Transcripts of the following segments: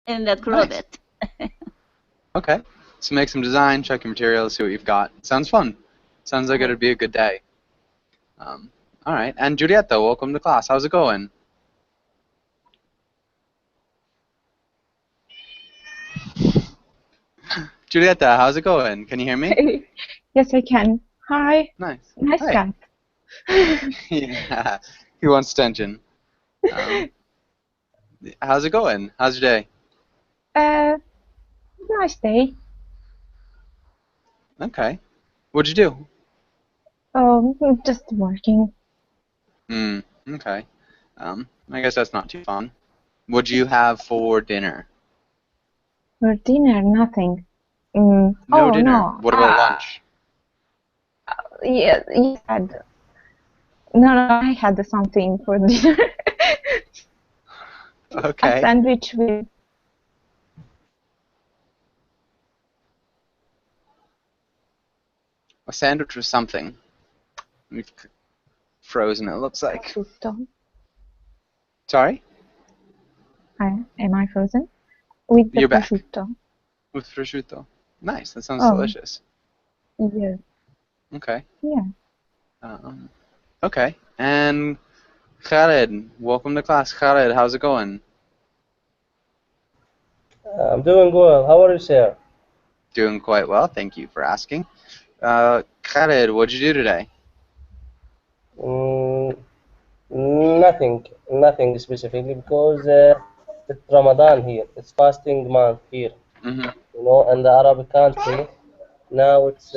And that's Nice. it. Okay. So make some design, check your materials, see what you've got. Sounds fun. Sounds like it'd be a good day. All right. And Giulietta, welcome to class. How's it going? Giulietta, how's it going? Can you hear me? Yes, I can. Hi. Nice. Nice Hi. cat. Yeah. He wants attention. Um, how's it going? How's your day? Uh, nice day. Okay. What'd you do? Just working. Okay. I guess that's not too fun. What'd you have for dinner? For dinner, nothing. No Oh dinner. no. What about lunch? Yeah, you had. No, I had something for dinner. A Okay. sandwich with. A sandwich with something. We've frozen, it looks like. Prosciutto. Sorry? Am I frozen? With the You're back. prosciutto. With prosciutto. Nice. That sounds Oh. delicious. Yeah. Okay. Yeah. Okay. And Khaled, welcome to class. Khaled, how's it going? I'm doing well. How are you, sir? Doing quite well. Thank you for asking. Khaled, what'd you do today? Nothing specifically because it's Ramadan here. It's fasting month here, Mm-hmm. you know, and the Arab country now it's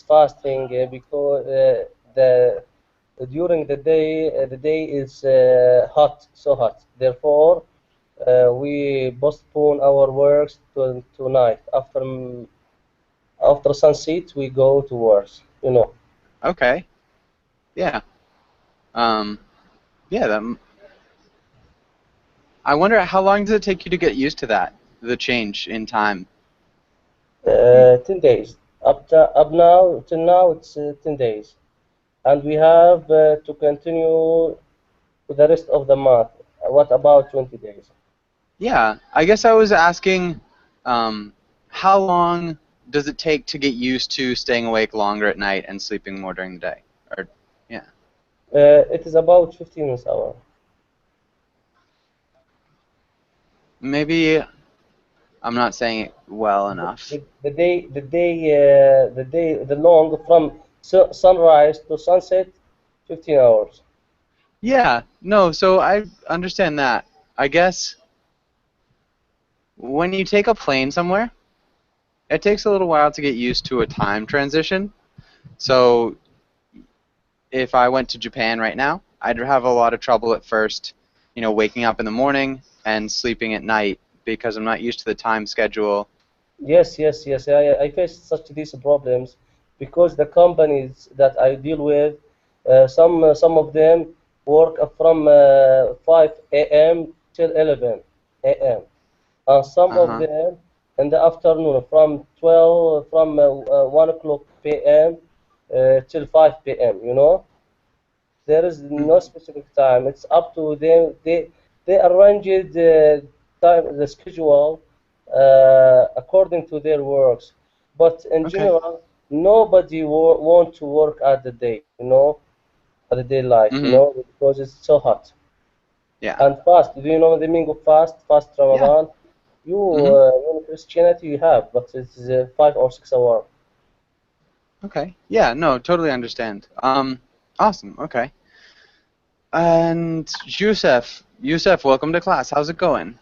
fasting because the during the day is hot, so hot. Therefore, we postpone our works to tonight. After sunset, we go to work. You know. Okay. Yeah. Yeah, I wonder how long does it take you to get used to that, the change in time? 10 days. Up now, till now, it's 10 days. And we have to continue to the rest of the month. What about 20 days? Yeah, I guess I was asking, how long does it take to get used to staying awake longer at night and sleeping more during the day? Or, yeah. It is about 15 hours. Maybe I'm not saying it well enough. The long from sunrise to sunset, 15 hours. Yeah, no, so I understand that. I guess when you take a plane somewhere, it takes a little while to get used to a time transition. So if I went to Japan right now, I'd have a lot of trouble at first, waking up in the morning and sleeping at night because I'm not used to the time schedule. Yes. I face such these problems because the companies that I deal with, some of them work from 5 a.m. till 11 a.m. And some of Uh-huh. them in the afternoon from 1 o'clock p.m. Till 5 p.m. You know, there is no specific time. It's up to them. They arrange the schedule according to their works. But in Okay. general, nobody want to work at the day. You know, at the daylight. You Mm-hmm. know, because it's so hot Yeah. and fast. Do you know the meaning of fast? Fast Yeah. Ramadan. Mm-hmm. In Christianity, you have, but it's 5 or 6 hours. Okay. Yeah, no, totally understand. Awesome. Okay. And Yusef, welcome to class. How's it going?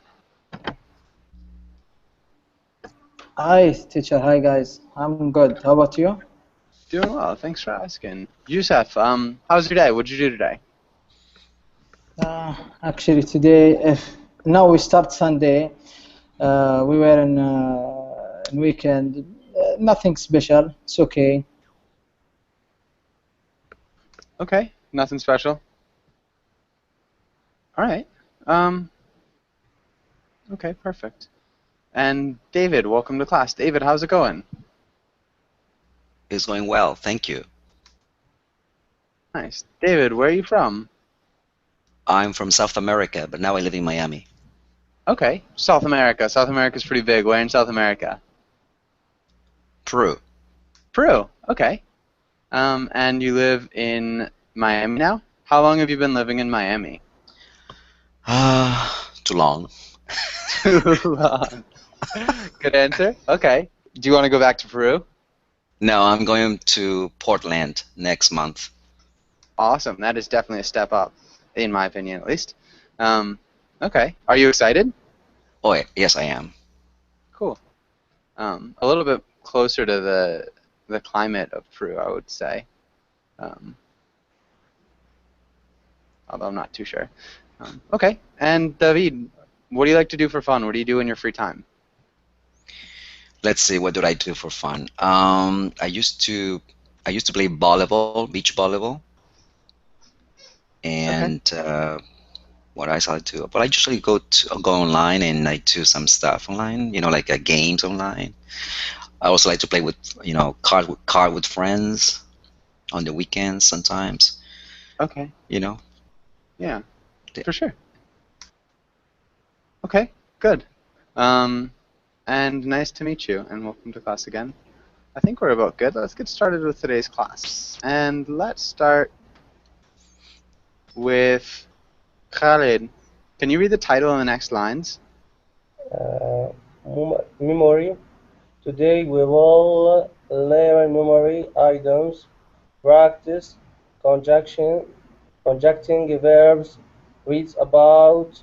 Hi, teacher. Hi, guys. I'm good. How about you? Doing well. Thanks for asking. Yusef, how's your day? What'd you do today? Actually, today, if now we start Sunday, we were in weekend. Nothing special. It's okay. Okay. Nothing special. All right. Um, okay, perfect. And David, welcome to class. David, how's it going? It's going well, thank you. Nice. David, where are you from? I'm from South America, but now I live in Miami. Okay. South America. South America's pretty big. Where in South America? Peru. Peru. Okay. And you live in Miami now? How long have you been living in Miami? Too long. Too long. Good answer. Okay. Do you want to go back to Peru? No, I'm going to Portland next month. Awesome. That is definitely a step up, in my opinion, at least. Okay. Are you excited? Oh, yes, I am. Cool. A little bit closer to the climate of Peru, I would say. Although I'm not too sure. Okay. And David, what do you like to do for fun? What do you do in your free time? Let's see, what do I do for fun? I used to play volleyball, beach volleyball, and what else I do? But I usually go online and I do some stuff online, like games online. I also like to play with, card with friends on the weekends sometimes. Okay. Yeah, Yeah. for sure. Okay, good. And nice to meet you, and welcome to class again. I think we're about good. Let's get started with today's class. And let's start with Khalid. Can you read the title in the next lines? Memory. Today we will learn memory items, practice conjunction, conjuncting verbs, read about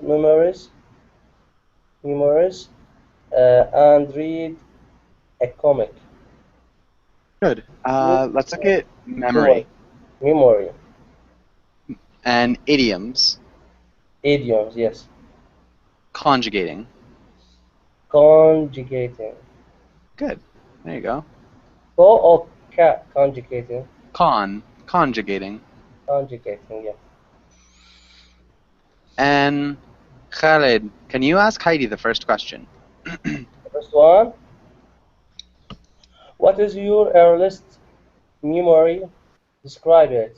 memories, and read a comic. Good. Let's look at memory Memory. and idioms. Idioms, yes. Conjugating. Conjugating. Good. There you go. Co or ca conjugating? Conjugating. Conjugating, yeah. And Khalid, can you ask Heidi the first question? The first one. What is your earliest memory? Describe it.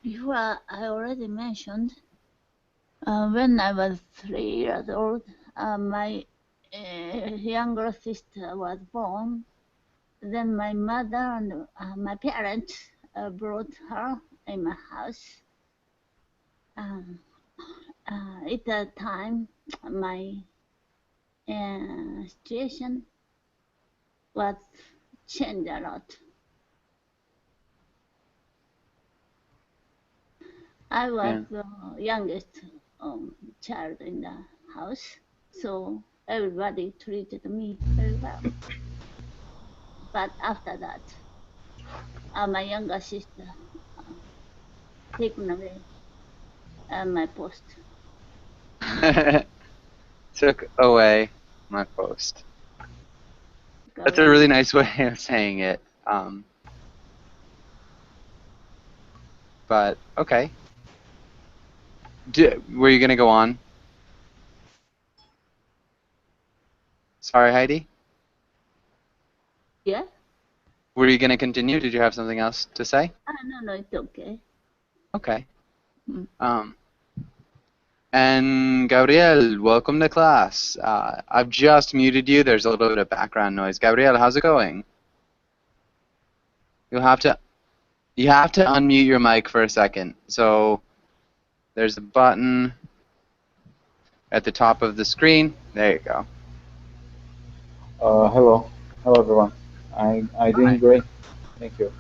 Before I already mentioned, when I was 3 years old, my younger sister was born. Then my mother and my parents brought her in my house. At that time, my situation was changed a lot. I was the youngest child in the house, so everybody treated me very well. But after that, my younger sister taken away my post. Took away my post. That's a really nice way of saying it. But okay. Were you gonna go on? Sorry, Heidi. Yeah? Were you gonna continue? Did you have something else to say? No, it's okay. Okay. And Gabriel, welcome to class. I've just muted you. There's a little bit of background noise. Gabriel, how's it going? You have to unmute your mic for a second. So there's a button at the top of the screen. There you go. Hello everyone. I doing great. Thank you.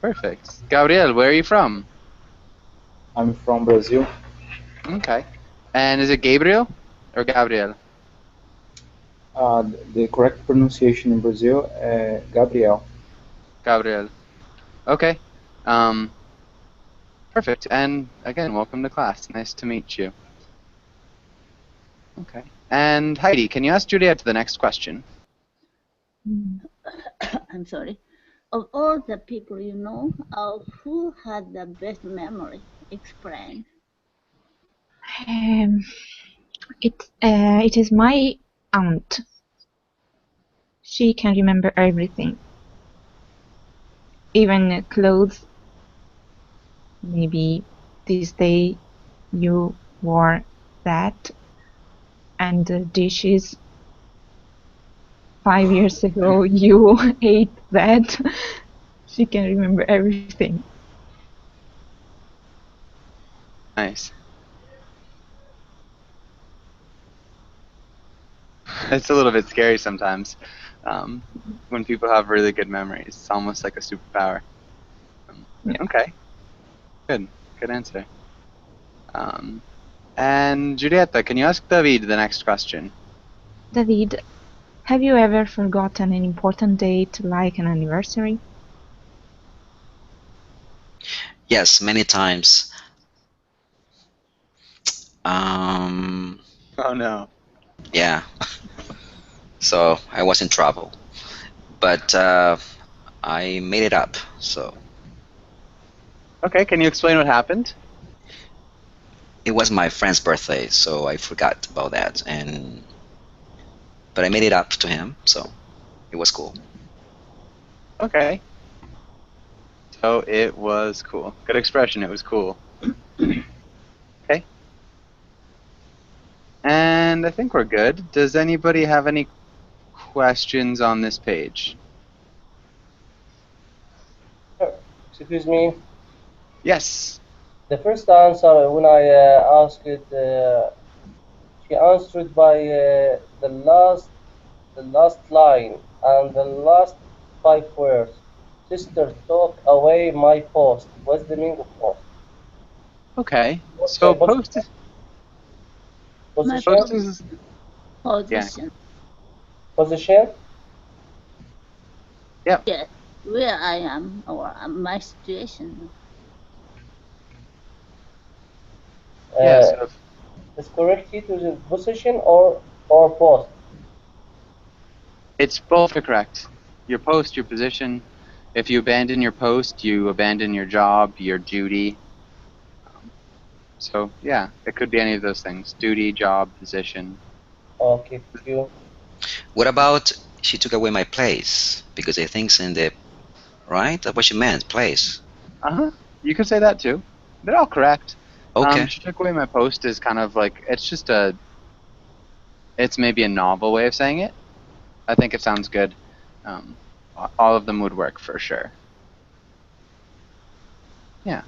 Perfect. Gabriel, where are you from? I'm from Brazil. Okay. And is it Gabriel or Gabriel? The correct pronunciation in Brazil, Gabriel. Gabriel. Okay. Perfect. And again, welcome to class. Nice to meet you. Okay. And Heidi, can you ask Juliet the next question? I'm sorry. Of all the people you know, who had the best memory? Explain. It is my aunt. She can remember everything, even clothes. Maybe this day you wore that, and the dishes 5 years ago you ate that. She can remember everything. Nice. It's a little bit scary sometimes when people have really good memories. It's almost like a superpower. Yeah. Okay. Good. Good answer. And Julieta, can you ask David the next question? David, have you ever forgotten an important date like an anniversary? Yes, many times. Um, Oh no. yeah. So I was in trouble, but I made it up. So Okay, can you explain what happened? it was my friend's birthday, so I forgot about that, but I made it up to him, so it was cool. Okay. So it was cool. Good expression, it was cool. Okay. And I think we're good. Does anybody have any questions on this page? Excuse me. Yes. The first answer when I asked it, she answered by the last line and the last 5 words. Sister, took away my post. What's the meaning of post? Okay. So post is Position? post is Position. Position? Yep. Yes. Where I am or my situation. Yeah, so Is correct to the position or post? it's both are correct. Your post, your position. If you abandon your post, you abandon your job, your duty. So yeah, it could be any of those things: duty, job, position. Okay, thank you. What about she took away my place? Because I think it's in the right. That's what she meant, place. You could say that too. They're all correct. Okay. She took away my post is kind of like it's maybe a novel way of saying it. I think it sounds good. All of them would work for sure. Yeah.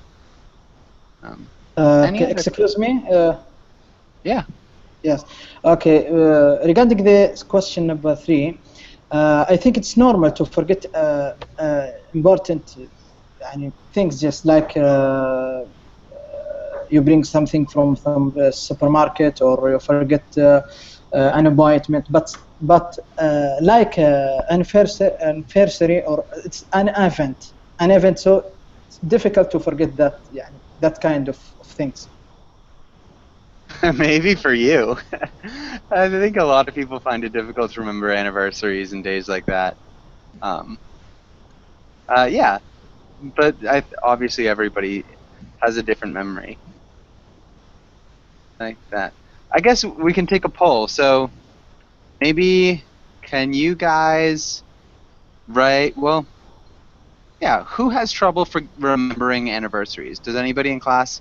Any other- Excuse me. Yeah. Yes. Okay. Regarding the question number 3, I think it's normal to forget important things, just like you bring something from the supermarket, or you forget an appointment. But like anniversary, or it's an event, so it's difficult to forget that. Yeah, that kind of things. Maybe for you. I think a lot of people find it difficult to remember anniversaries and days like that. Yeah, but obviously everybody has a different memory. Like that. I guess we can take a poll. So maybe can you guys write? Well, yeah. Who has trouble for remembering anniversaries? Does anybody in class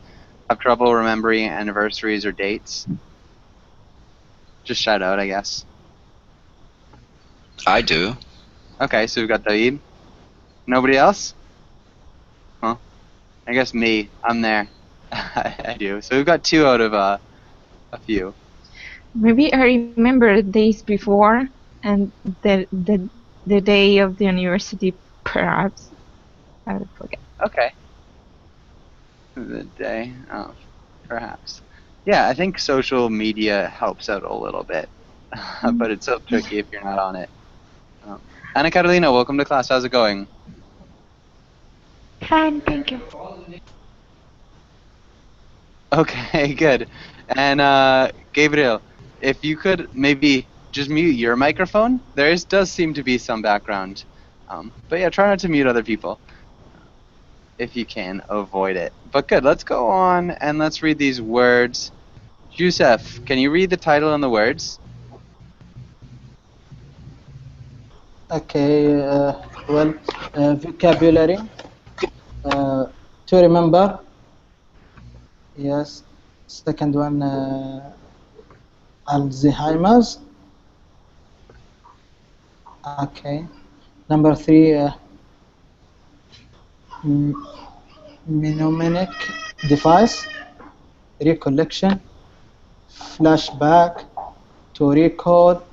have trouble remembering anniversaries or dates? Just shout out, I guess. I do. Okay, so we've got David. Nobody else? Well, I guess me. I'm there. I do. So we've got 2 out of a few. Maybe I remember days before and the day of the university, perhaps. I would forget. Okay. The day. Oh, perhaps. Yeah, I think social media helps out a little bit, but it's so tricky if you're not on it. Anna Carolina, welcome to class. How's it going? Fine, thank you. Okay, good. And Gabriel, if you could maybe just mute your microphone. Does seem to be some background. But yeah, try not to mute other people. If you can, avoid it. But good, let's go on and let's read these words. Yusuf, can you read the title and the words? Okay. Well, vocabulary. To remember. Yes. Second one, Alzheimer's. Okay. Number 3, mnemonic device, recollection, flashback, to recall,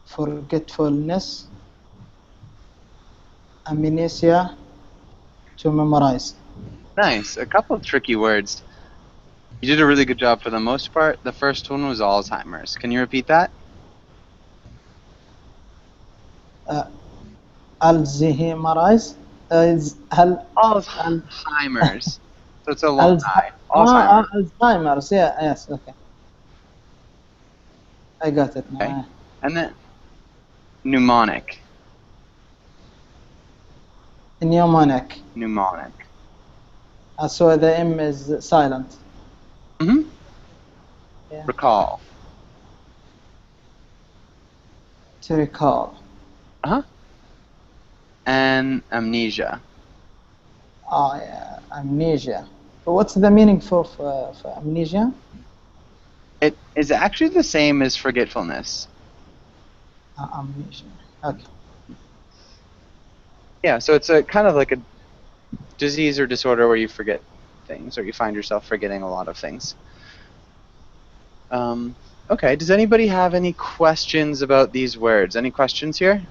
forgetfulness, amnesia, to memorize. Nice. A couple of tricky words. You did a really good job for the most part. The first one was Alzheimer's. Can you repeat that? Alzheimer's. Alzheimer's. So it's a long I. Alzheimer's. Alzheimer's. Yeah. Yes. Okay. I got it now. Okay. And then mnemonic. Mnemonic. Mnemonic. So the M is silent. Mm-hmm. Yeah. Recall. To recall. Uh-huh. And amnesia. Oh yeah, amnesia. But what's the meaning for amnesia? It is actually the same as forgetfulness. Amnesia. Okay. Yeah, so it's a kind of like a disease or disorder where you forget things, or you find yourself forgetting a lot of things. Okay, does anybody have any questions about these words? Any questions here?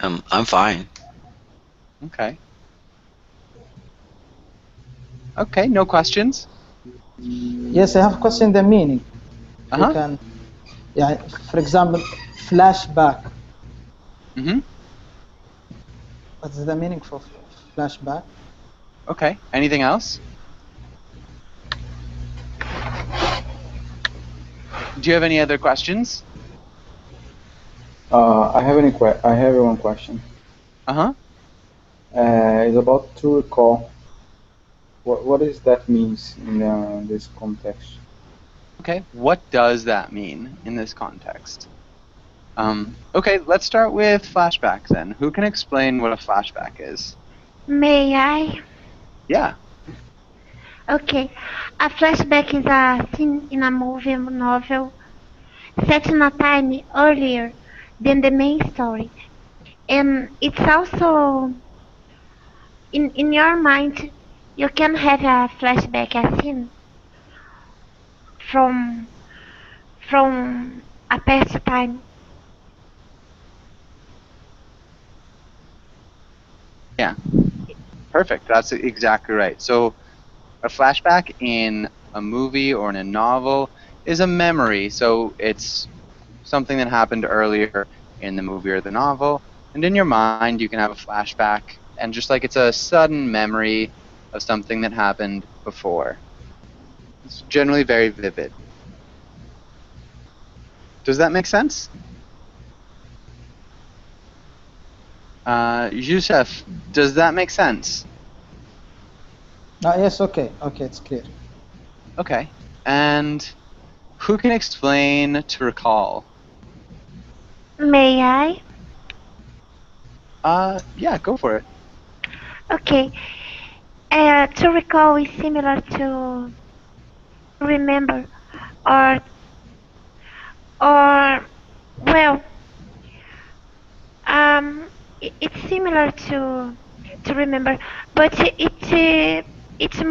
I'm fine. Okay. Okay, no questions? Yes, I have a question. The meaning. Uh-huh. You can, yeah. For example, flashback. Mm-hmm. What's the meaning for flashback? Okay, anything else? Do you have any other questions? I have one question. Uh-huh. It's about to recall. What does that means in this context? Okay, what does that mean in this context? Okay, let's start with flashback then. Who can explain what a flashback is? May I? Yeah. Okay. A flashback is a scene in a movie or novel set in a time earlier than the main story. And it's also in your mind you can have a flashback, a scene from a past time. Yeah. Perfect. That's exactly right. So a flashback in a movie or in a novel is a memory. So it's something that happened earlier in the movie or the novel. And in your mind, you can have a flashback. And just like it's a sudden memory of something that happened before. It's generally very vivid. Does that make sense? Youssef, does that make sense? Yes. Okay. Okay. It's clear. Okay. And who can explain to recall? May I? Yeah, go for it. Okay. To recall is similar to remember or well, it's similar to remember, but it's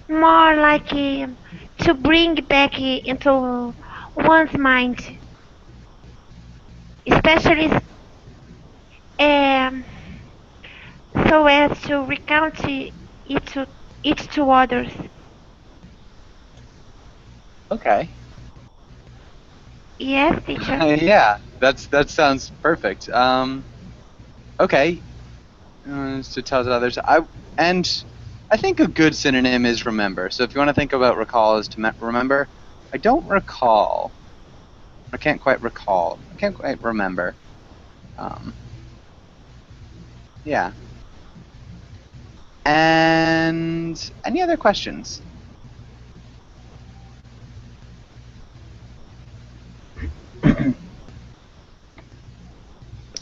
more like to bring back into one's mind, especially um, so as to recount it to others. Okay. Yes, teacher. Yeah, that sounds perfect. Okay. To tell others, I think a good synonym is remember. So if you want to think about recall as to remember, I don't recall. I can't quite recall. I can't quite remember. Yeah. And any other questions?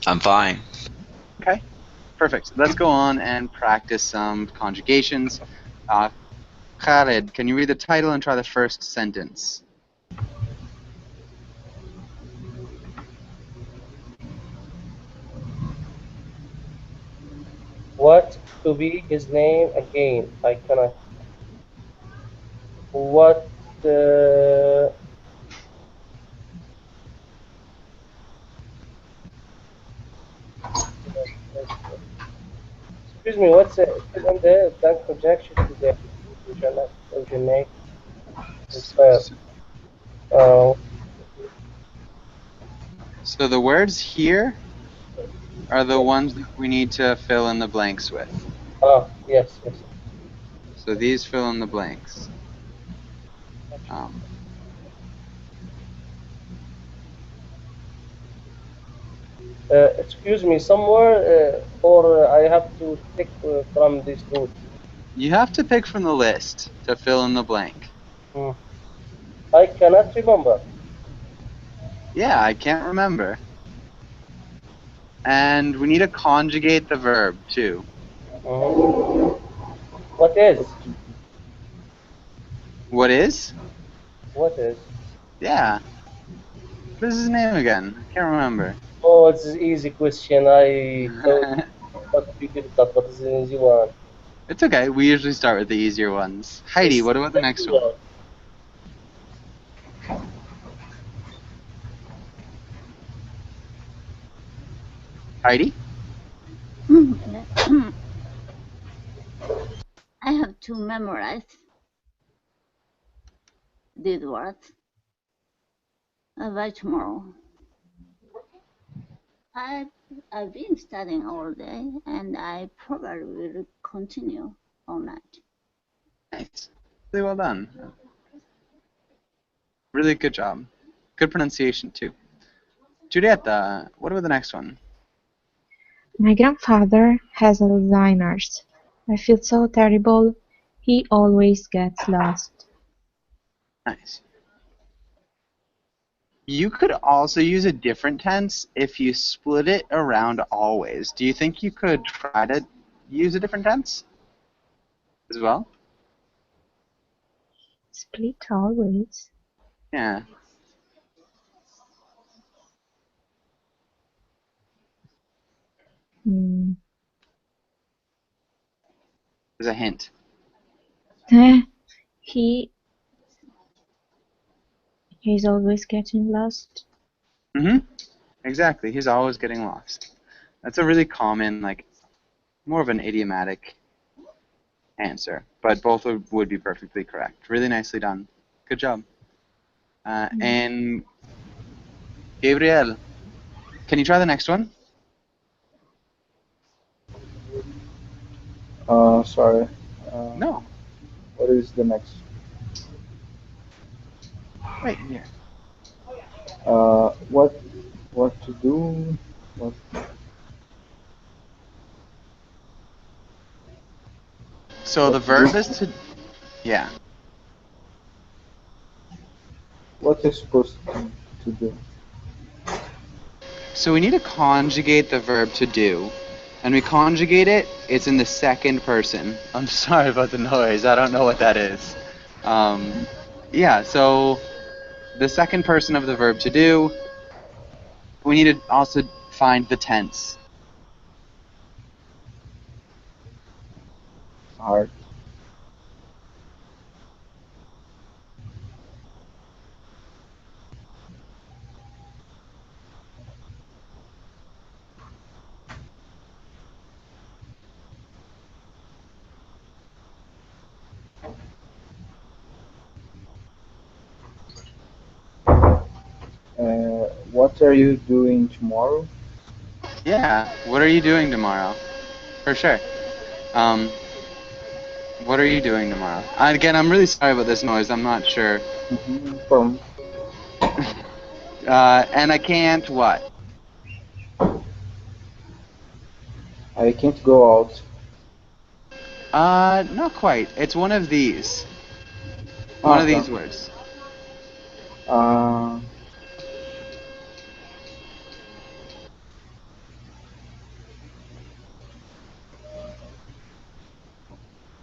I'm fine. Okay. Perfect. Let's go on and practice some conjugations. Khaled, can you read the title and try the first sentence? What to be his name again? I cannot. What? Excuse me. What's fill in the blank conjunction to the originate this verb? Uh, So the words here are the ones that we need to fill in the blanks with. yes, yes. So these fill in the blanks. Excuse me. Somewhere, or I have to pick from this route. You have to pick from the list to fill in the blank. I cannot remember. Yeah, I can't remember. And we need to conjugate the verb too. What is? What is? What is? Yeah. What is his name again? I can't remember. Oh, it's an easy question. I thought it must be difficult, but it's an easy one. It's okay. We usually start with the easier ones. Heidi, what about the next one? Heidi? I have to memorize these words by tomorrow. I've been studying all day, and I probably will continue all night. Nice. Really well done. Really good job. Good pronunciation, too. Giulietta, what about the next one? My grandfather has Alzheimer's. I feel so terrible. He always gets lost. Nice. You could also use a different tense if you split it around always. Do you think you could try to use a different tense as well? Split always? Yeah. There's a hint. He's always getting lost. Exactly. He's always getting lost. That's a really common, more of an idiomatic answer, but both would be perfectly correct. Really nicely done. Good job. And Gabriel, can you try the next one? Sorry. No. What is the next? Right here. What to do? What? So the verb is to, yeah. What is supposed to do? So we need to conjugate the verb to do. And we conjugate it, it's in the second person. I'm sorry about the noise. I don't know what that is. Yeah, so the second person of the verb to do, we need to also find the tense. Hard. What are you doing tomorrow? Yeah, what are you doing tomorrow? For sure. What are you doing tomorrow? Again, I'm really sorry about this noise. I'm not sure. And I can't what? I can't go out. Not quite. It's one of these. One of these words.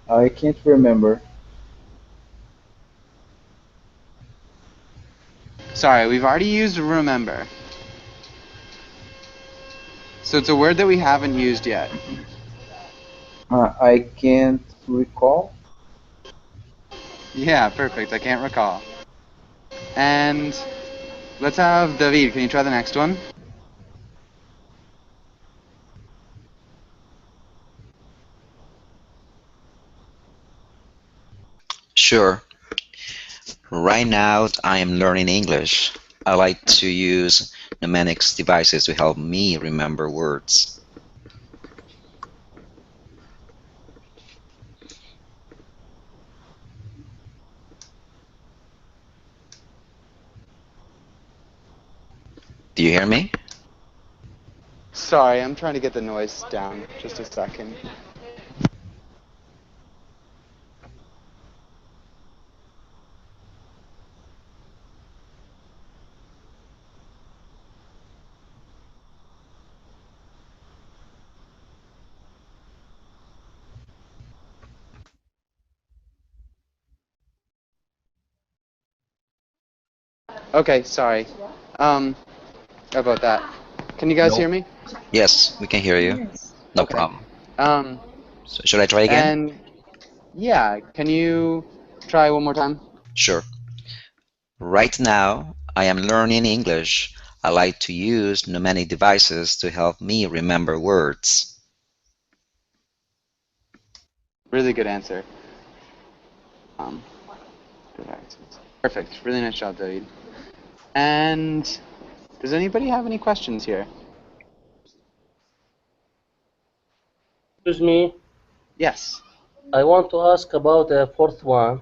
I can't remember. Sorry, we've already used remember. So it's a word that we haven't used yet. I can't recall. Yeah, perfect. I can't recall. And let's have David. Can you try the next one? Sure. Right now, I am learning English. I like to use mnemonics devices to help me remember words. Do you hear me? Sorry, I'm trying to get the noise down. Just a second. Okay, sorry. About that. Can you guys hear me? Yes, we can hear you. Yes. No Okay. problem. Um, So should I try again? and yeah, can you try one more time? Sure. Right now, I am learning English. I like to use mnemonic devices to help me remember words. Really good answer. Good answers. Perfect. Really nice job, David. And does anybody have any questions here? Excuse me. Yes. I want to ask about the fourth one.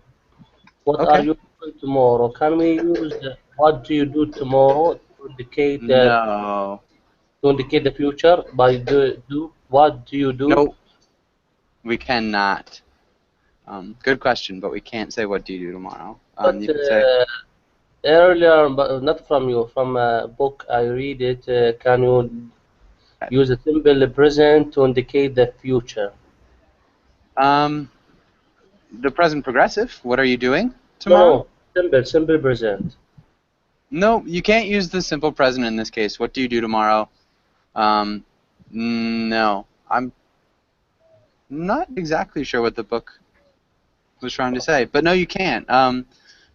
What are Okay. you doing tomorrow? Can we use what do you do tomorrow to indicate No. the future by what do you do? Nope. We cannot. Good question, but we can't say what do you do tomorrow. But You could say earlier, but not from you, from a book I read it. Can you use a simple present to indicate the future? the present progressive. What are you doing No, tomorrow? no, simple present. No, you can't use the simple present in this case. What do you do tomorrow? No. I'm not exactly sure what the book was trying to say, but no, you can't.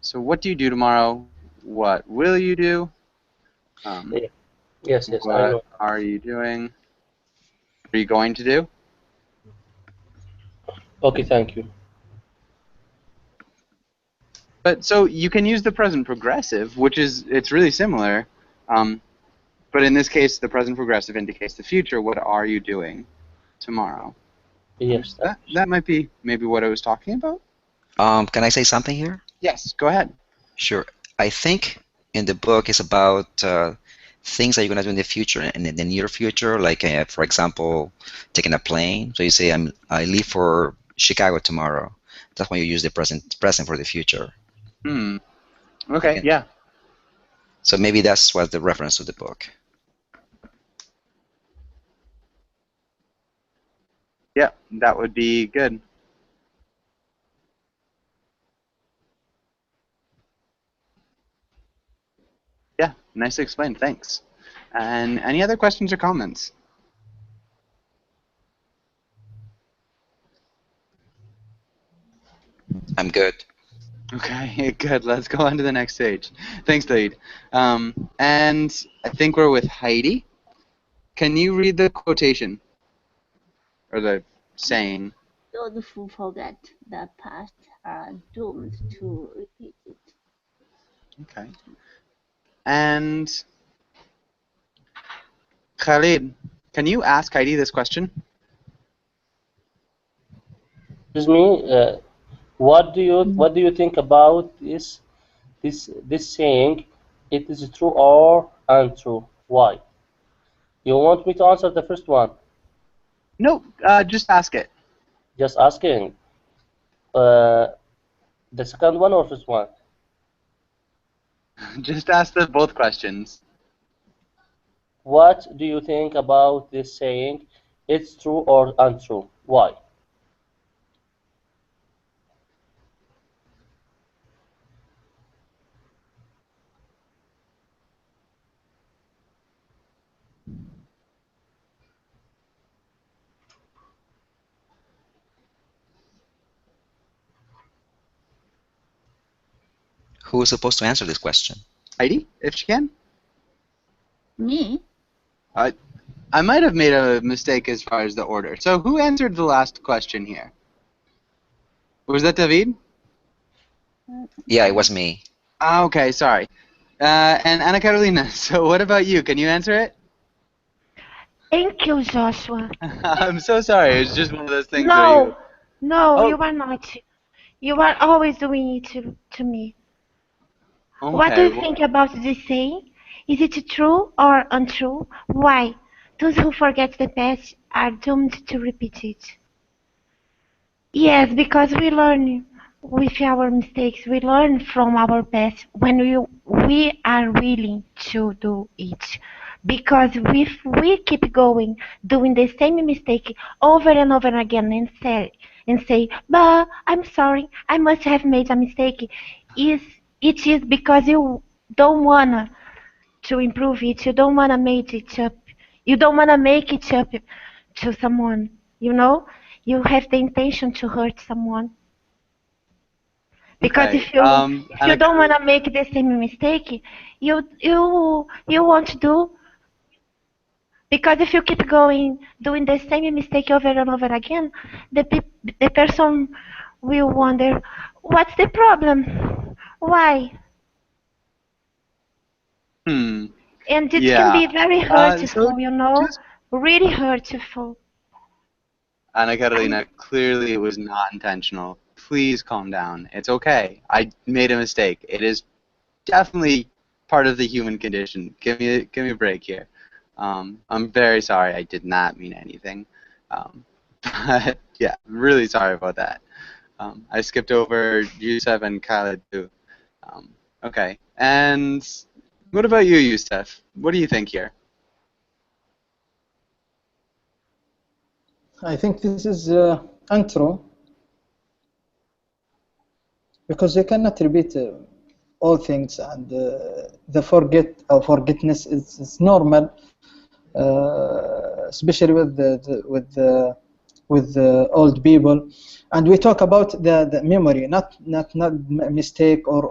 So what do you do tomorrow? What will you do? Yeah. Yes, I What know. are you doing? What are you going to do? Okay, thank you. But so you can use the present progressive, which is it's really similar. But in this case, the present progressive indicates the future. What are you doing tomorrow? Yes. That might be maybe what I was talking about. Can I say something here? Yes, go ahead. Sure. I think in the book it's about things that you're gonna do in the future, in the near future. Like, for example, taking a plane. So you say, I leave for Chicago tomorrow. That's when you use the present for the future. Okay. Yeah. So maybe that's what the reference to the book. Yeah, that would be good. Yeah, nicely explained. Thanks. And any other questions or comments? I'm good. Okay, good. Let's go on to the next stage. Thanks, David. And I think we're with Heidi. Can you read the quotation or the saying? Those who forget the past are doomed to repeat it. Okay. And Khalid, can you ask Heidi this question? Excuse me. What do you think about this saying? It is true or untrue? Why? You want me to answer the first one? No, just ask it. Just asking. The second one or first one? Just ask the both questions. What do you think about this saying? It's true or untrue? Why? Who is supposed to answer this question? Heidi, if she can. Me? I might have made a mistake as far as the order. So who answered the last question here? Was that David? Yeah, it was me. Ah, okay, sorry. And Ana Carolina, so what about you? Can you answer it? Thank you, Joshua. I'm so sorry. It's just one of those things where No, you... no, Oh. you are not. You are always doing it to me. What do Okay, you well, think about this saying? Is it true or untrue? Why? Those who forget the past are doomed to repeat it. Yes, because we learn with our mistakes. We learn from our past when we are willing to do it. Because if we keep going, doing the same mistake over and over again and say, but I'm sorry, I must have made a mistake, it is because you don't wanna to improve it, you don't wanna make it up, you don't wanna make it up to someone, you know? You have the intention to hurt someone. Because okay. if you Ana don't wanna make the same mistake, you won't do. Because if you keep going doing the same mistake over and over again, the person will wonder, what's the problem? Why? Hmm. And it can Yeah. be very So hurtful, you know, just really hurtful. Ana And Carolina, clearly it was not intentional. Please calm down. It's okay. I made a mistake. It is definitely part of the human condition. Give me a break here. I'm very sorry. I did not mean anything. But yeah, I'm really sorry about that. I skipped over Yusef and Khaled too. Okay. And what about you, Yusef? What do you think here? I think this is untrue because you cannot repeat all things, and the forgetness is normal, especially with the old people. And we talk about the memory, not mistake or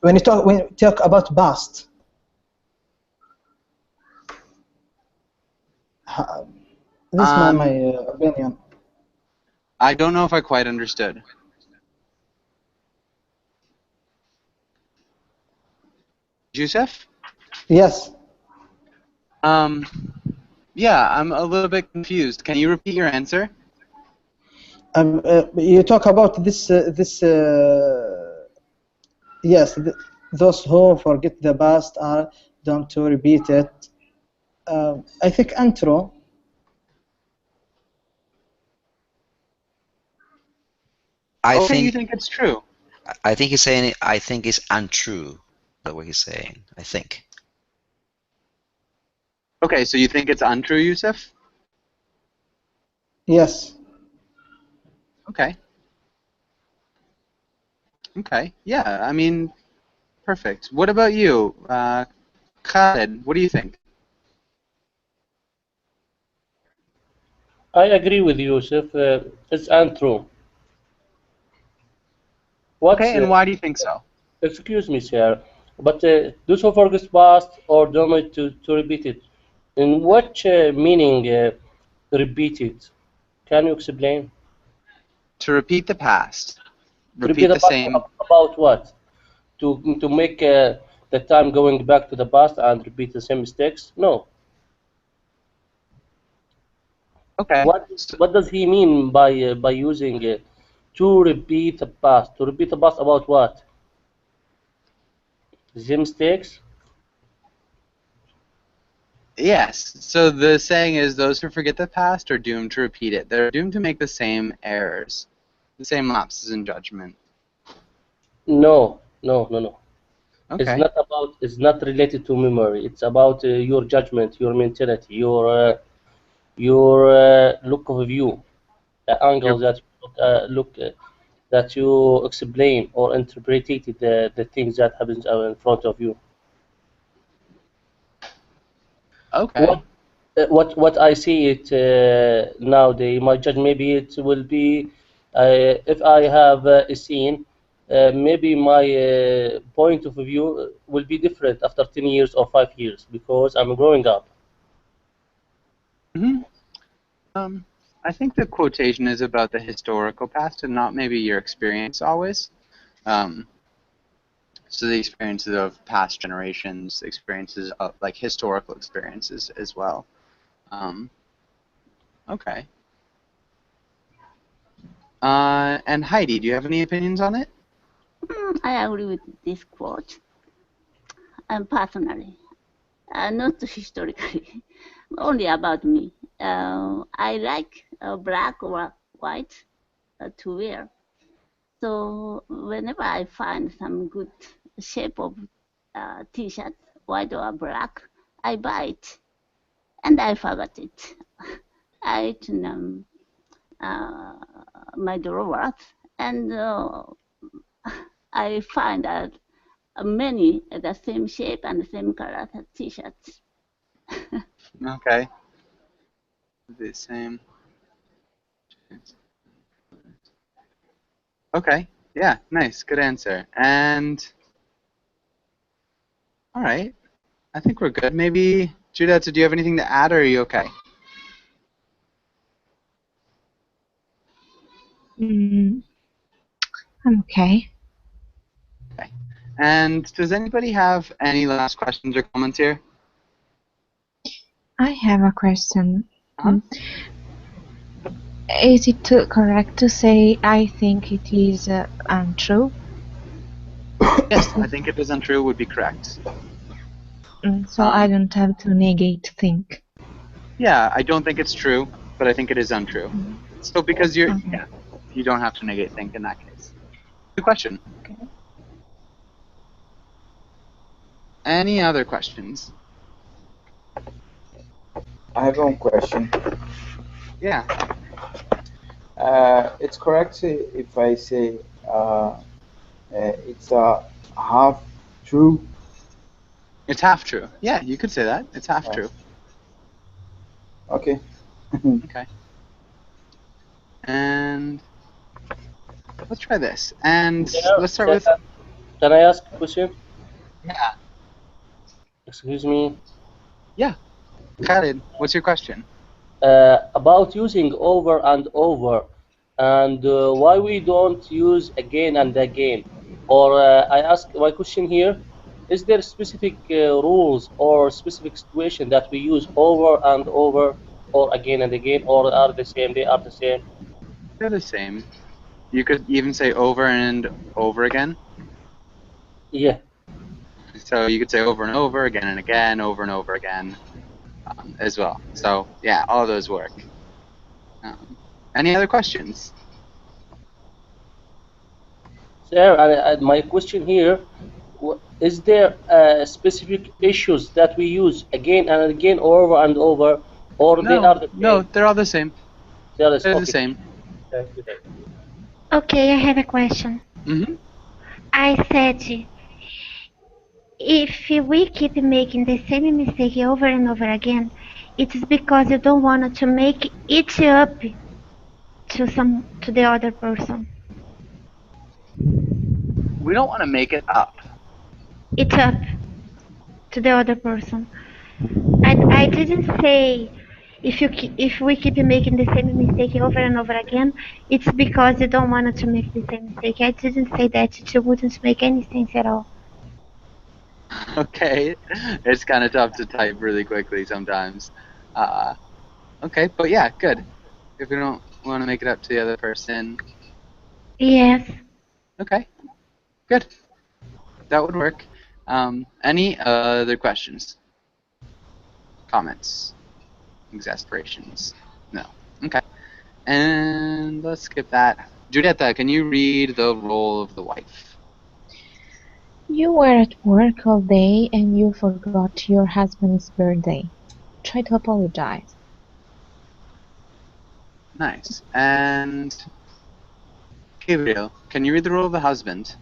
when you talk about past. This is my opinion. I don't know if I quite understood. Yusef? Yes. Yeah, I'm a little bit confused. Can you repeat your answer? You talk about this. Yes, those who forget the past are doomed to repeat it. I think untrue. Okay, you think it's true? I think he's saying I think it's untrue. That's what he's saying. I think. Okay, so you think it's untrue, Yusef? Yes. Okay. Okay. Yeah, I mean, perfect. What about you, Khaled? What do you think? I agree with you, Yusuf. It's untrue. What's Okay, and why do you think so? excuse me, sir, but those who forget past or don't need to repeat it. In what meaning repeat it? Can you explain? To repeat the past. Repeat Repeat the same. about what? To make the time going back to the past and repeat the same mistakes? No. Okay. What does he mean by using to repeat the past? To repeat the past about what? The mistakes? Yes. So the saying is, those who forget the past are doomed to repeat it. They're doomed to make the same errors, the same lapses in judgment. No. Okay. It's not related to memory. It's about your judgment, your mentality, your look of view, the angle that that you explain or interpreted the things that happens in front of you. Okay. What I see it nowadays, my judge maybe it will be If I have a scene, maybe my point of view will be different after 10 years or 5 years because I'm growing up. Hmm. I think the quotation is about the historical past and not maybe your experience always. Um, so the experiences of past generations, experiences of like historical experiences as well. Okay. And Heidi, do you have any opinions on it? I agree with this quote. Personally, not historically, only about me. I like black or white to wear. So whenever I find some good shape of t-shirt, white or black, I buy it, and I forgot it. I open my drawers, and I find that many the same shape and the same color t-shirts. Okay. The same. Okay. Yeah. Nice. Good answer. And all right. I think we're good. Maybe Judith, do you have anything to add, or are you okay? Mm, I'm okay. Okay. And does anybody have any last questions or comments here? I have a question. Uh-huh. Is it correct to say I think it is untrue? Yes, I think it is untrue would be correct. So I don't have to negate think. Yeah, I don't think it's true, but I think it is untrue. So because you're, Okay. yeah, you don't have to negate think in that case. Good question. Okay. Any other questions? I have one question. Yeah. It's correct if I say it's half true. It's half true. Yeah, you could say that. It's half true. Okay. Okay. And let's try this. And let's start with. Can I ask a question? Yeah. Excuse me. Yeah. Khalid, what's your question? About using over and over, and why we don't use again and again. Or I ask my question here: is there specific rules or specific situation that we use over and over, or again and again, or are the same? They are the same. They're the same. You could even say over and over again. Yeah. So you could say over and over again, over and over again, as well. So yeah, all those work. Any other questions? Sir, and my question here: is there specific issues that we use again and again, over and over, or they are the No, same? they're all the same. They're They're the okay. same. Thank you. Okay, I have a question. Mm-hmm. I said, if we keep making the same mistake over and over again, it is because you don't want to make it up to the other person. We don't want to make it up. It up to the other person. I didn't say if we keep making the same mistake over and over again, it's because you don't want to make the same mistake. I didn't say that. It wouldn't make any sense at all. Okay, it's kind of tough to type really quickly sometimes. Okay, but yeah, good. If we don't want to make it up to the other person, Yes. okay, good. That would work. Any other questions? Comments? Exasperations? No. Okay. And let's skip that. Giulietta, can you read the role of the wife? You were at work all day and you forgot your husband's birthday. Try to apologize. Nice. And Gabriel, can you read the role of the husband?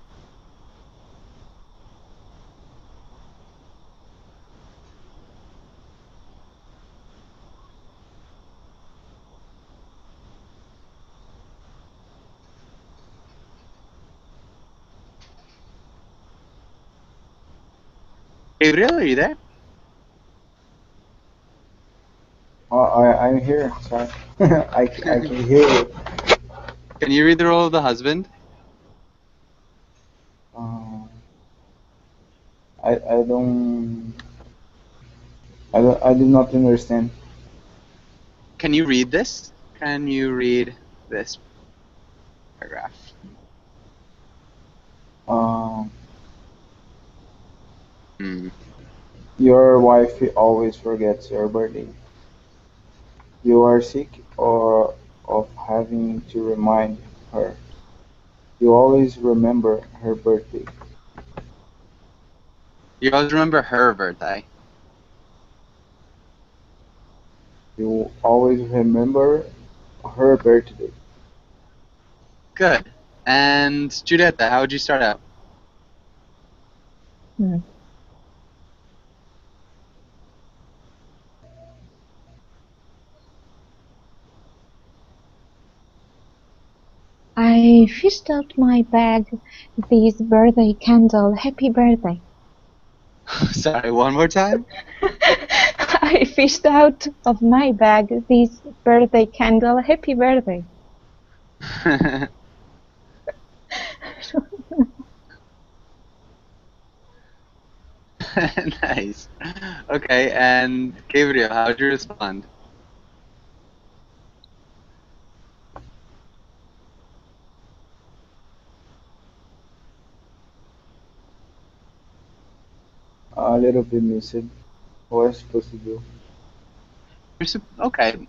Gabriel, are you there? Oh, I'm here. Sorry. I can hear you. Can you read the role of the husband? Uh, I don't. I did not understand. Can you read this? Can you read this paragraph? Um, Hmm. your wife always forgets your birthday. You are sick or of having to remind her. You always remember her birthday. You always remember her birthday. You always remember her birthday. Good. And Judetta, how would you start out? Hmm. I fished out my bag this birthday candle. Happy birthday. Sorry, one more time? I fished out of my bag this birthday candle. Happy birthday. Nice. Okay, and Gabriel, how would you respond? A little bit missed. What was I supposed to do? Okay,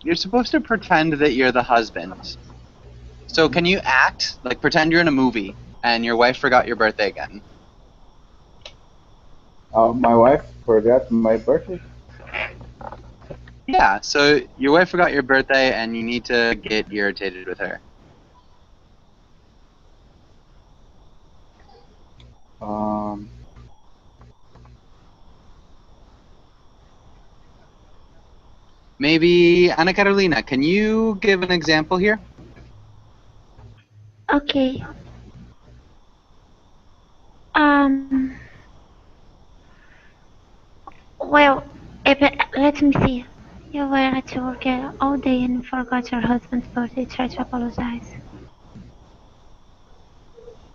you're supposed to pretend that you're the husband. So can you act, like pretend you're in a movie and your wife forgot your birthday again? My wife forgot my birthday. Yeah, so your wife forgot your birthday and you need to get irritated with her. Um, Maybe, Ana Carolina, can you give an example here? Okay. Um. Well, let me see. You were at work all day and forgot your husband's birthday. Try to apologize.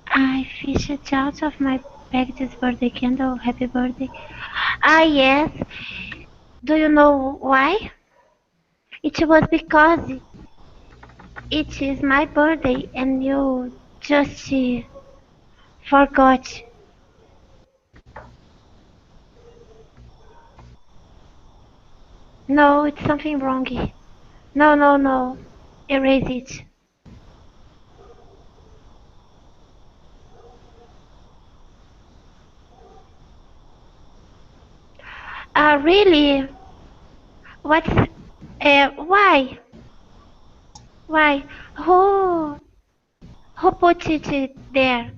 I fished out of my bag this birthday candle. Happy birthday. Ah, yes. Do you know why? It was because it is my birthday and you just forgot. No, it's something wrong. No, no, no. Erase it. Really? What's... why? Why? Who put it there?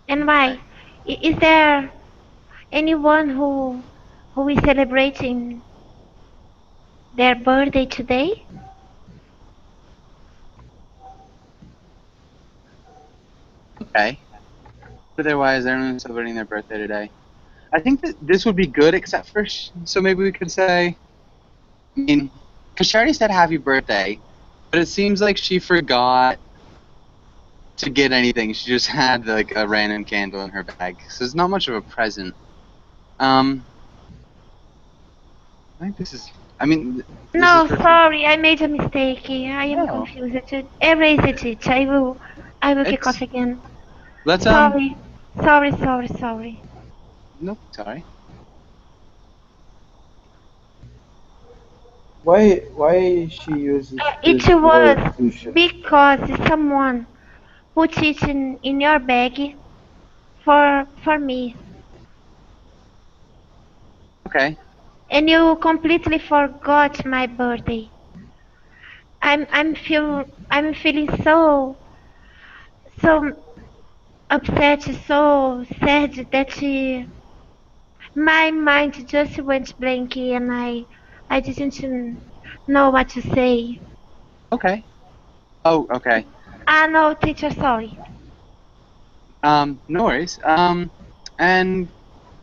And why? Is there anyone who is celebrating their birthday today? Okay. Otherwise, everyone's celebrating their birthday today. I think that this would be good, except for, so maybe we could say, I mean, because she already said happy birthday, but it seems like she forgot to get anything. She just had like a random candle in her bag, so it's not much of a present. I think this is. I mean, this No, is for. sorry, I made a mistake. I am No, confused. Erase it. I will kick off it's. again. Let's Sorry, sorry. Nope, sorry. why she uses It this word was fuchsia? because someone put it in your bag for me, Okay. and you completely forgot my birthday. I'm feeling so upset, so sad that my mind just went blanky and I didn't know what to say. Okay. Oh, okay. Ah, no, teacher, sorry. No worries. And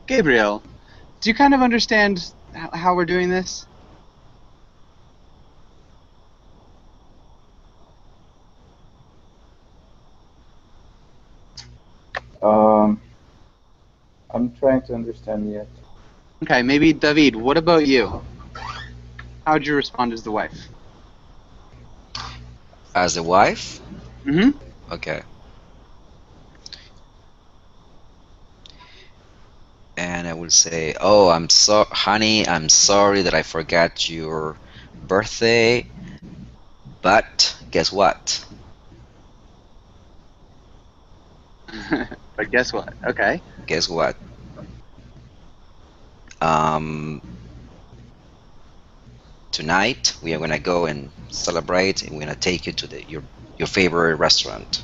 Gabriel, do you kind of understand how we're doing this? Um, I'm trying to understand yet. Okay, maybe David, what about you? How'd you respond as the wife? As a wife? Mm-hmm. Okay. And I will say, "Oh, honey, I'm sorry that I forgot your birthday, but guess what? But guess what? Okay. Guess what? Um, Tonight we are gonna go and celebrate, and we're gonna take you to your favorite restaurant.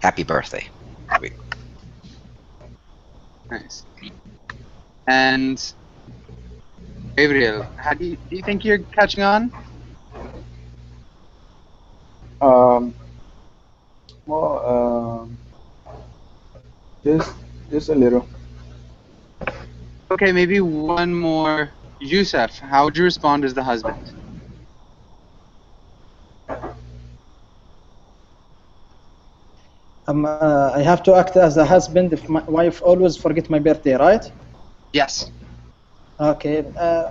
Happy birthday." Nice. And Gabriel, how do you think you're catching on? Well, just a little. Okay, maybe one more. Yusuf, how would you respond as the husband? I have to act as a husband if my wife always forget my birthday, right? Yes. Okay.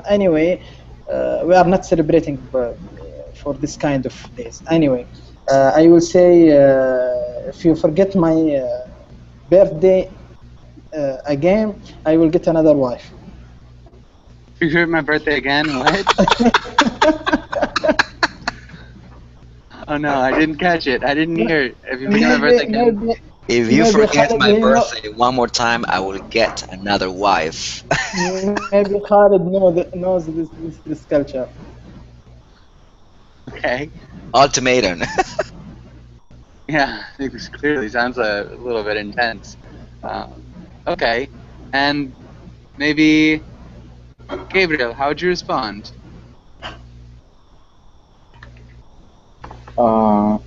Anyway, we are not celebrating for this kind of days. Anyway, I will say if you forget my birthday again, I will get another wife. If you heard my birthday again, what? Oh no, I didn't catch it. I didn't hear it. If you forget my birthday again. If you maybe forget Khalid, my birthday one more time, I will get another wife. maybe Khalid knows this culture. Okay. Ultimatum. Yeah, it clearly sounds a little bit intense. Okay, and maybe Gabriel, how would you respond?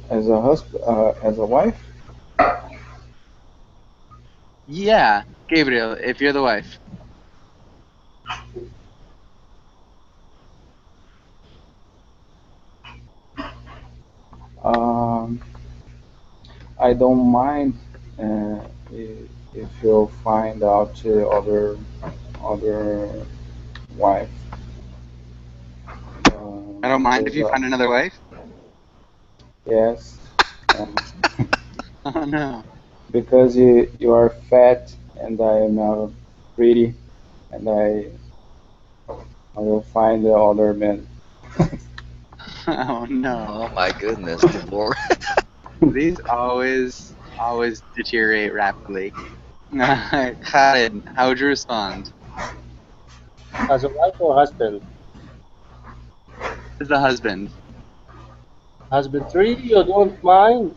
As a husband, as a wife. Yeah, Gabriel, if you're the wife. I don't mind if you'll find out other wife. I don't mind if you Because, find another wife. yes, Oh no. because you are fat and I am pretty, and I will find the other men. Oh no. Oh my goodness, Tibor. These always deteriorate rapidly. Khalid, how would you respond? As a wife or husband? As the husband. Husband three, you don't mind?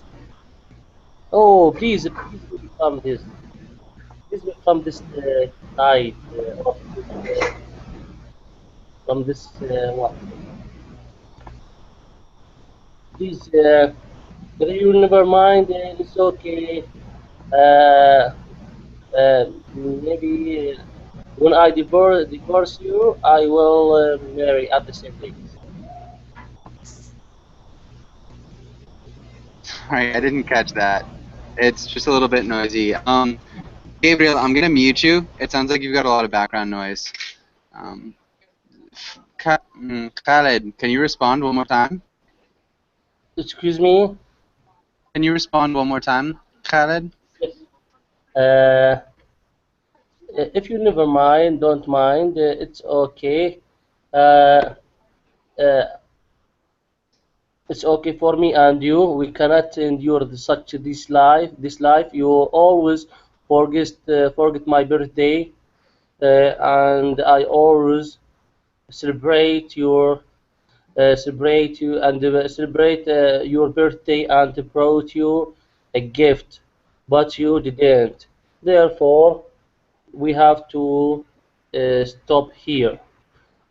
Oh, please become this. Please become this side of this, from this what? Please, but you never mind. It's okay. Uh, Maybe when I divorce you, I will marry at the same place. Sorry, I didn't catch that. It's just a little bit noisy. Gabriel, I'm gonna mute you. It sounds like you've got a lot of background noise. Um, Khaled, can you respond one more time? Excuse me. Can you respond one more time, Khaled? Yes. Uh, if you never mind, don't mind. It's okay. Uh, uh, it's okay for me and you. We cannot endure such this life. This life, you always forget my birthday, and I always celebrate your celebrate you and celebrate your birthday and brought you a gift, but you didn't. Therefore, we have to stop here.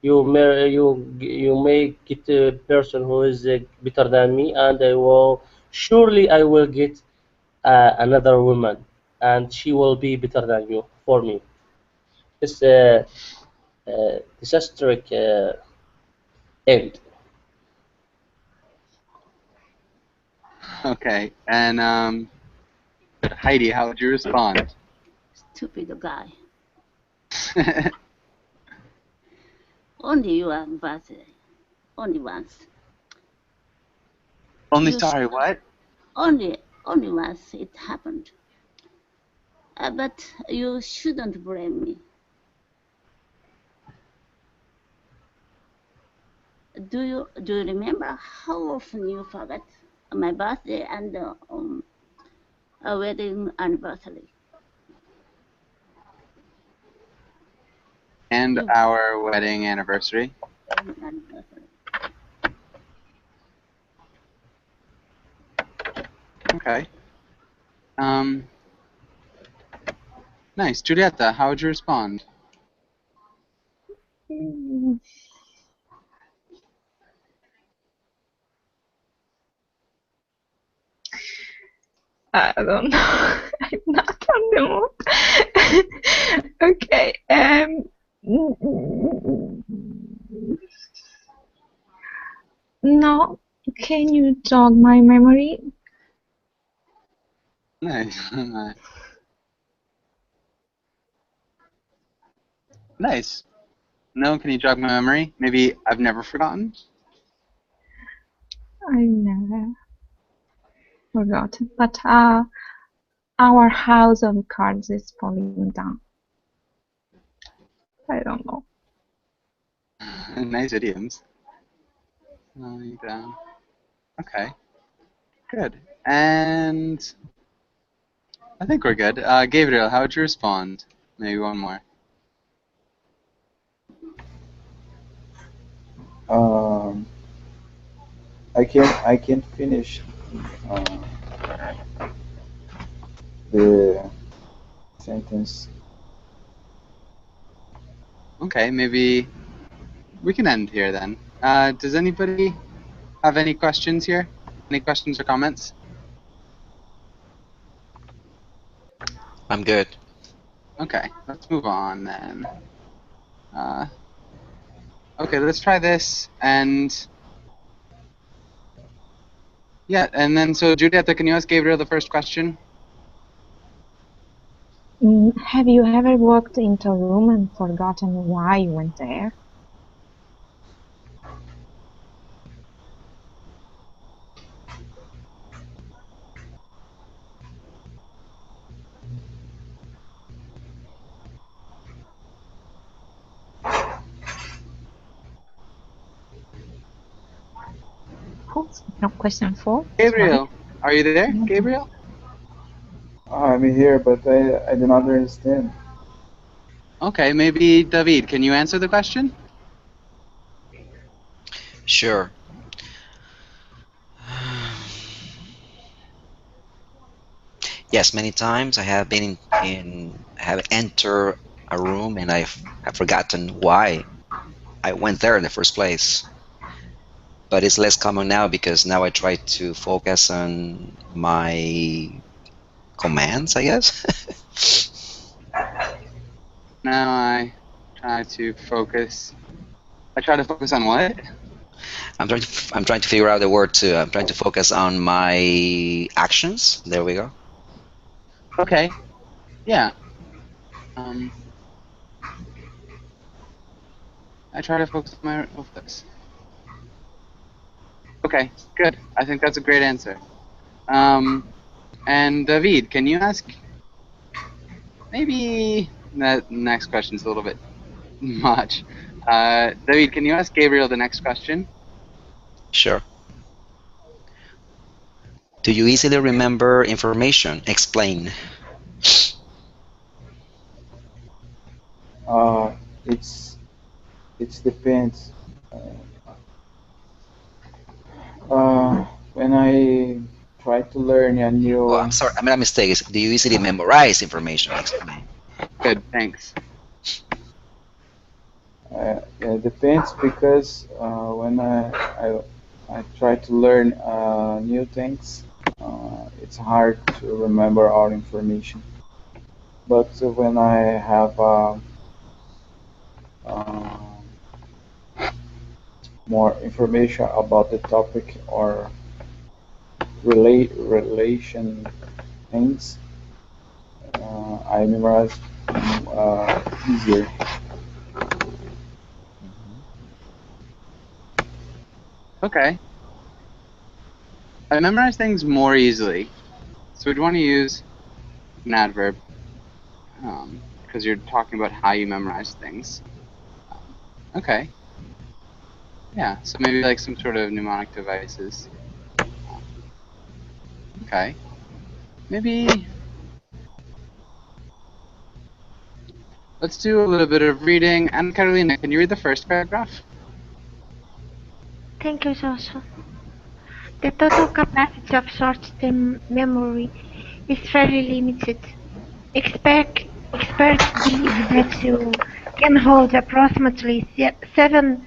You may get a person who is better than me, and I will surely I will get another woman. and she will be better than you for me. It's disastrous end. Okay, and Heidi, how would you respond? Stupid guy. Only your birthday. Only once. Only You sorry, should- what? Only once it happened. But you shouldn't blame me. Do you remember how often you forget my birthday and a wedding anniversary? And You- our wedding anniversary. Anniversary. Okay. Nice. Giulietta, how would you respond? Mm, I don't know. I'm not on the mood. Okay. No. Can you jog my memory? Nice. Nice. No, can you jog my memory? Maybe I've never forgotten? I never forgotten. But our house of cards is falling down. I don't know. Nice idioms. Lying down. Okay. Good. And I think we're good. Gabriel, how would you respond? Maybe one more. I can't finish the sentence. Okay, maybe we can end here then. Does anybody have any questions here? Any questions or comments? I'm good. Okay, let's move on then. Okay, let's try this, and yeah, and then so Giulietta, can you ask Gabriel the first question? Have you ever walked into a room and forgotten why you went there? Oops, no, question 4. Gabriel, are you there? Gabriel? I'm here, but I do not understand. Okay, maybe David, can you answer the question? Sure. Yes, many times I have been have entered a room and have forgotten why I went there in the first place. But it's less common now because now I try to focus on my commands, I guess. Now I try to focus. I try to focus on what? I'm trying to figure out the word too. I'm trying to focus on my actions. There we go. Okay. Yeah. I try to focus on my focus. Okay, good. I think that's a great answer. And David, can you ask? Maybe that next question's a little bit much. David, can you ask Gabriel the next question? Sure. Do you easily remember information? Explain. It depends. When I try to learn a new. Oh, I'm sorry. I made a mistake. Do you easily memorize information? Explain. Good, thanks. It depends because when I try to learn new things, it's hard to remember all information. but when I have um, more information about the topic or relation things, I memorize easier. Okay. I memorize things more easily. So we'd want to use an adverb because you're talking about how you memorize things. Okay. Yeah, so maybe like some sort of mnemonic devices. Okay. Maybe let's do a little bit of reading. And Carolina, can you read the first paragraph? Thank you, Joshua. The total capacity of short-term memory is fairly limited. Experts believe that you can hold approximately seven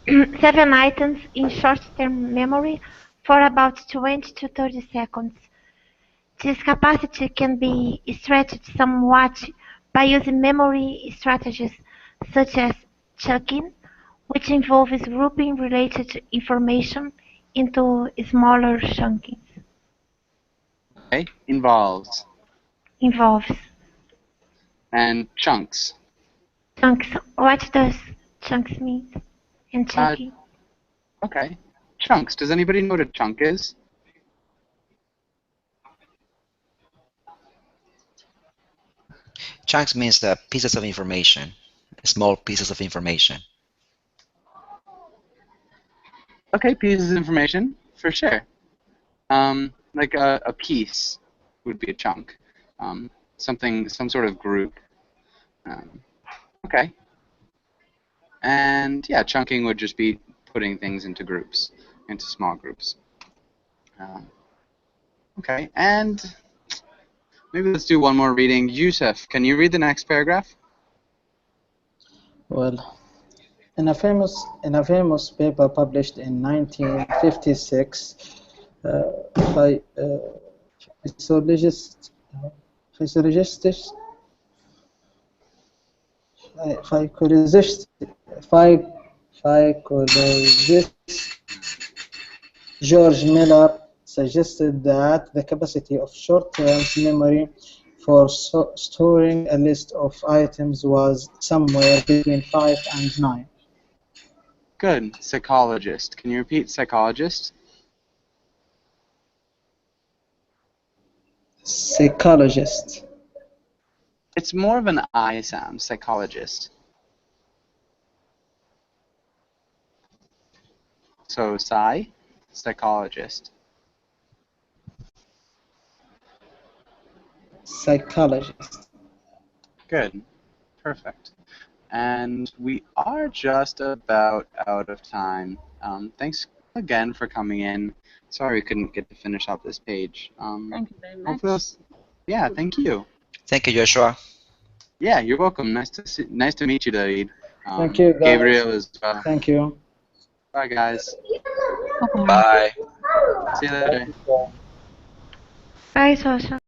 items in short-term memory for about 20 to 30 seconds. This capacity can be stretched somewhat by using memory strategies such as chunking, which involves grouping related information into smaller chunks. Okay. Involves. Involves And chunks. chunks. What does chunks mean? And chunking? Okay. Chunks. Does anybody know what a chunk is? Chunks means the pieces of information, small pieces of information. Okay, pieces of information, for sure. Like a piece would be a chunk. Some sort of group. Okay. And yeah, chunking would just be putting things into groups, into small groups. Okay, and maybe let's do one more reading. Yusuf, can you read the next paragraph? Well, in a famous paper published in 1956 by physiologists, psychologists, George Miller suggested that the capacity of short-term memory for storing a list of items was somewhere between 5 and 9. Good. Psychologist. Can you repeat psychologist? Psychologist. It's more of an I sound, psychologist. So, psychologist. Psychologist. Good. Perfect. And we are just about out of time. Thanks again for coming in. Sorry we couldn't get to finish up this page. Thank you very much. Yeah, thank you. Thank you, Joshua. Yeah, you're welcome. Nice to meet you, David. Thank you, guys. Gabriel as well. Thank you. Bye, guys. Bye. See you later. Bye, Joshua.